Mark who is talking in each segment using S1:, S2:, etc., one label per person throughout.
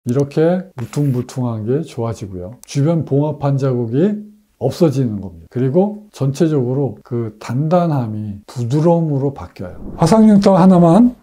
S1: 이렇게 울퉁불퉁한 게 좋아지고요. 주변 봉합한 자국이 없어지는 겁니다. 그리고 전체적으로 그 단단함이 부드러움으로 바뀌어요. 화상흉터 하나만.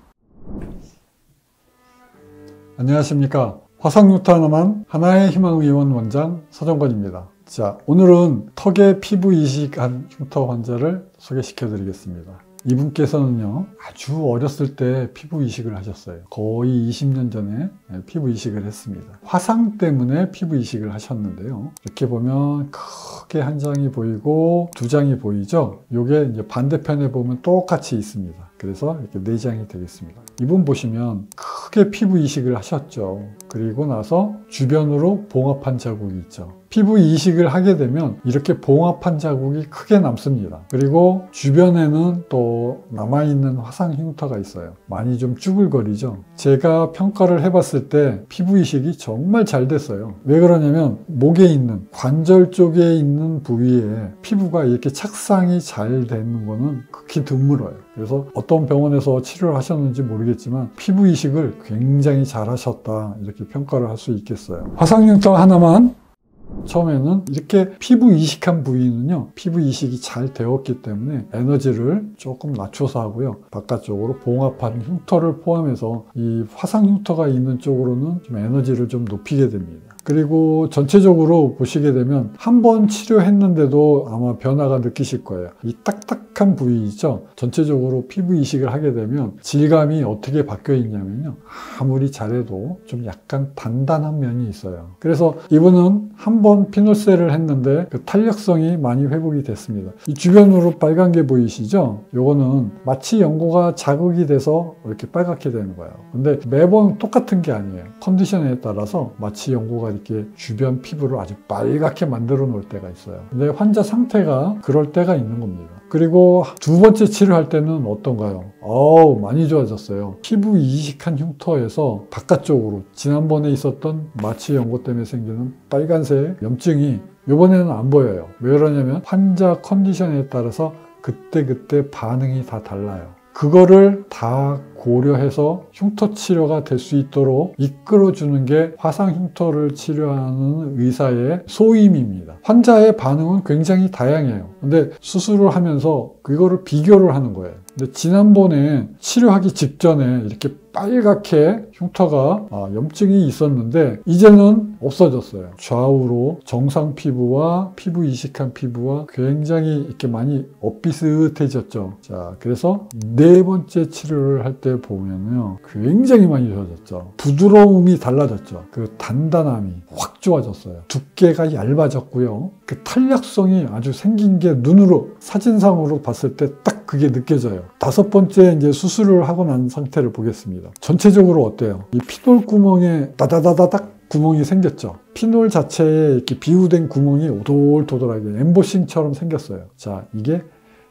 S1: 안녕하십니까. 화상흉터 하나만 하나의 희망의원 원장 서정건입니다. 자, 오늘은 턱에 피부 이식한 흉터 환자를 소개시켜 드리겠습니다. 이분께서는요, 아주 어렸을 때 피부 이식을 하셨어요. 거의 20년 전에 피부 이식을 했습니다. 화상 때문에 피부 이식을 하셨는데요. 이렇게 보면 크게 한 장이 보이고 두 장이 보이죠? 요게 이제 반대편에 보면 똑같이 있습니다. 그래서 이렇게 네 장이 되겠습니다. 이분 보시면 크게 피부 이식을 하셨죠. 그리고 나서 주변으로 봉합한 자국이 있죠. 피부 이식을 하게 되면 이렇게 봉합한 자국이 크게 남습니다. 그리고 주변에는 또 남아있는 화상 흉터가 있어요. 많이 좀 쭈글거리죠. 제가 평가를 해봤을 때 피부 이식이 정말 잘 됐어요. 왜 그러냐면 목에 있는 관절 쪽에 있는 부위에 피부가 이렇게 착상이 잘 되는 거는 극히 드물어요. 그래서 어떤 병원에서 치료를 하셨는지 모르겠지만 피부 이식을 굉장히 잘 하셨다, 이렇게 평가를 할 수 있겠어요. 화상 흉터 하나만. 처음에는 이렇게 피부 이식한 부위는요, 피부 이식이 잘 되었기 때문에 에너지를 조금 낮춰서 하고요, 바깥쪽으로 봉합한 흉터를 포함해서 이 화상 흉터가 있는 쪽으로는 좀 에너지를 좀 높이게 됩니다. 그리고 전체적으로 보시게 되면 한 번 치료했는데도 아마 변화가 느끼실 거예요. 이 딱딱한 부위 있죠? 전체적으로 피부 이식을 하게 되면 질감이 어떻게 바뀌어 있냐면요, 아무리 잘해도 좀 약간 단단한 면이 있어요. 그래서 이분은 한 번 피놀셀을 했는데 그 탄력성이 많이 회복이 됐습니다. 이 주변으로 빨간 게 보이시죠? 요거는 마취 연고가 자극이 돼서 이렇게 빨갛게 되는 거예요. 근데 매번 똑같은 게 아니에요. 컨디션에 따라서 마취 연고가 이렇게 주변 피부를 아주 빨갛게 만들어 놓을 때가 있어요. 근데 환자 상태가 그럴 때가 있는 겁니다. 그리고 두 번째 치료할 때는 어떤가요? 많이 좋아졌어요. 피부 이식한 흉터에서 바깥쪽으로 지난번에 있었던 마취 연고 때문에 생기는 빨간색 염증이 이번에는 안 보여요. 왜 그러냐면 환자 컨디션에 따라서 그때그때 반응이 다 달라요. 그거를 다 고려해서 흉터 치료가 될 수 있도록 이끌어주는 게 화상 흉터를 치료하는 의사의 소임입니다. 환자의 반응은 굉장히 다양해요. 근데 수술을 하면서 그거를 비교를 하는 거예요. 근데 지난번에 치료하기 직전에 이렇게 빨갛게 흉터가 염증이 있었는데 이제는 없어졌어요. 좌우로 정상 피부와 피부 이식한 피부와 굉장히 이렇게 많이 엇비슷해졌죠. 자, 그래서 네 번째 치료를 할 때 보면요, 굉장히 많이 좋아졌죠. 부드러움이 달라졌죠. 그 단단함이 확 좋아졌어요. 두께가 얇아졌고요. 그 탄력성이 아주 생긴 게 눈으로 사진상으로 봤을 때 딱 그게 느껴져요. 다섯 번째 이제 수술을 하고 난 상태를 보겠습니다. 전체적으로 어때요? 이 피놀 구멍에 다다다다닥 구멍이 생겼죠. 피놀 자체에 이렇게 비우된 구멍이 오돌토돌하게 엠보싱처럼 생겼어요. 자, 이게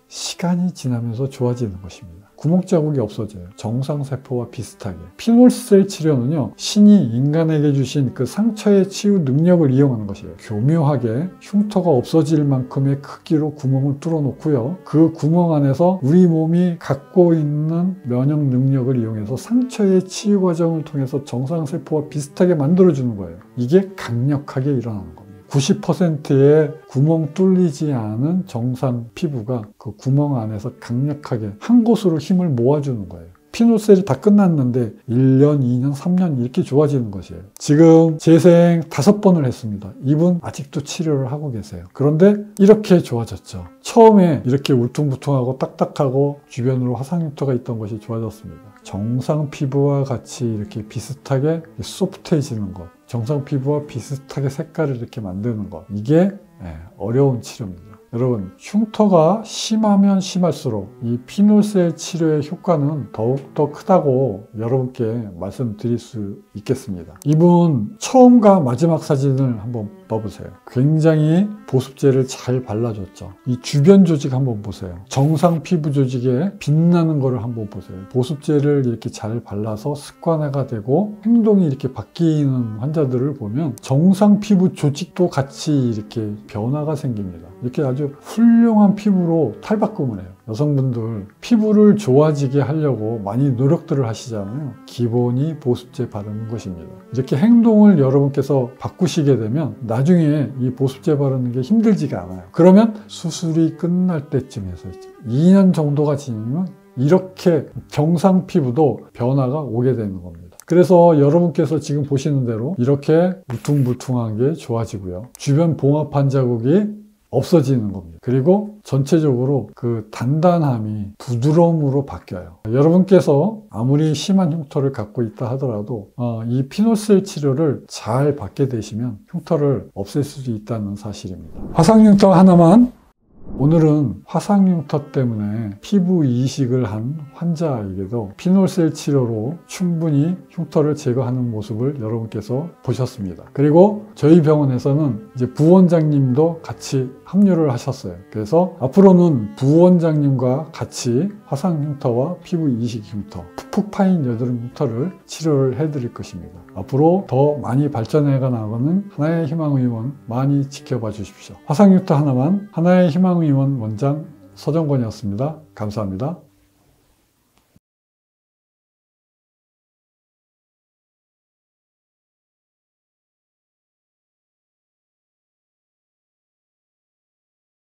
S1: 시간이 지나면서 좋아지는 것입니다. 구멍 자국이 없어져요. 정상세포와 비슷하게. 피놀셀 치료는요, 신이 인간에게 주신 그 상처의 치유 능력을 이용하는 것이에요. 교묘하게 흉터가 없어질 만큼의 크기로 구멍을 뚫어 놓고요, 그 구멍 안에서 우리 몸이 갖고 있는 면역 능력을 이용해서 상처의 치유 과정을 통해서 정상세포와 비슷하게 만들어주는 거예요. 이게 강력하게 일어나는 겁니다. 90%의 구멍 뚫리지 않은 정상 피부가 그 구멍 안에서 강력하게 한 곳으로 힘을 모아주는 거예요. 피놀셀이 다 끝났는데 1년, 2년, 3년 이렇게 좋아지는 것이에요. 지금 재생 5번을 했습니다. 이분 아직도 치료를 하고 계세요. 그런데 이렇게 좋아졌죠. 처음에 이렇게 울퉁불퉁하고 딱딱하고 주변으로 화상 흉터가 있던 것이 좋아졌습니다. 정상 피부와 같이 이렇게 비슷하게 소프트해지는 것, 정상 피부와 비슷하게 색깔을 이렇게 만드는 것, 이게 어려운 치료입니다. 여러분, 흉터가 심하면 심할수록 이 피놀셀 치료의 효과는 더욱더 크다고 여러분께 말씀드릴 수 있겠습니다. 이분 처음과 마지막 사진을 한번 봐보세요. 굉장히 보습제를 잘 발라줬죠. 이 주변 조직 한번 보세요. 정상 피부 조직에 빛나는 거를 한번 보세요. 보습제를 이렇게 잘 발라서 습관화가 되고 행동이 이렇게 바뀌는 환자들을 보면 정상 피부 조직도 같이 이렇게 변화가 생깁니다. 이렇게 아주 아주 훌륭한 피부로 탈바꿈을 해요. 여성분들 피부를 좋아지게 하려고 많이 노력들을 하시잖아요. 기본이 보습제 바르는 것입니다. 이렇게 행동을 여러분께서 바꾸시게 되면 나중에 이 보습제 바르는 게 힘들지가 않아요. 그러면 수술이 끝날 때쯤에서 2년 정도가 지나면 이렇게 정상 피부도 변화가 오게 되는 겁니다. 그래서 여러분께서 지금 보시는 대로 이렇게 울퉁불퉁한 게 좋아지고요. 주변 봉합한 자국이 없어지는 겁니다. 그리고 전체적으로 그 단단함이 부드러움으로 바뀌어요. 여러분께서 아무리 심한 흉터를 갖고 있다 하더라도 이 피노셀 치료를 잘 받게 되시면 흉터를 없앨 수 있다는 사실입니다. 화상 흉터 하나만. 오늘은 화상 흉터 때문에 피부 이식을 한 환자에게도 피놀셀 치료로 충분히 흉터를 제거하는 모습을 여러분께서 보셨습니다. 그리고 저희 병원에서는 이제 부원장님도 같이 합류를 하셨어요. 그래서 앞으로는 부원장님과 같이 화상 흉터와 피부 이식 흉터, 푹푹 파인 여드름 흉터를 치료를 해드릴 것입니다. 앞으로 더 많이 발전해 가나가는 하나의 희망 의원 많이 지켜봐 주십시오. 화상 흉터 하나만 하나의 희망 의원 원장 서정권이었습니다. 감사합니다.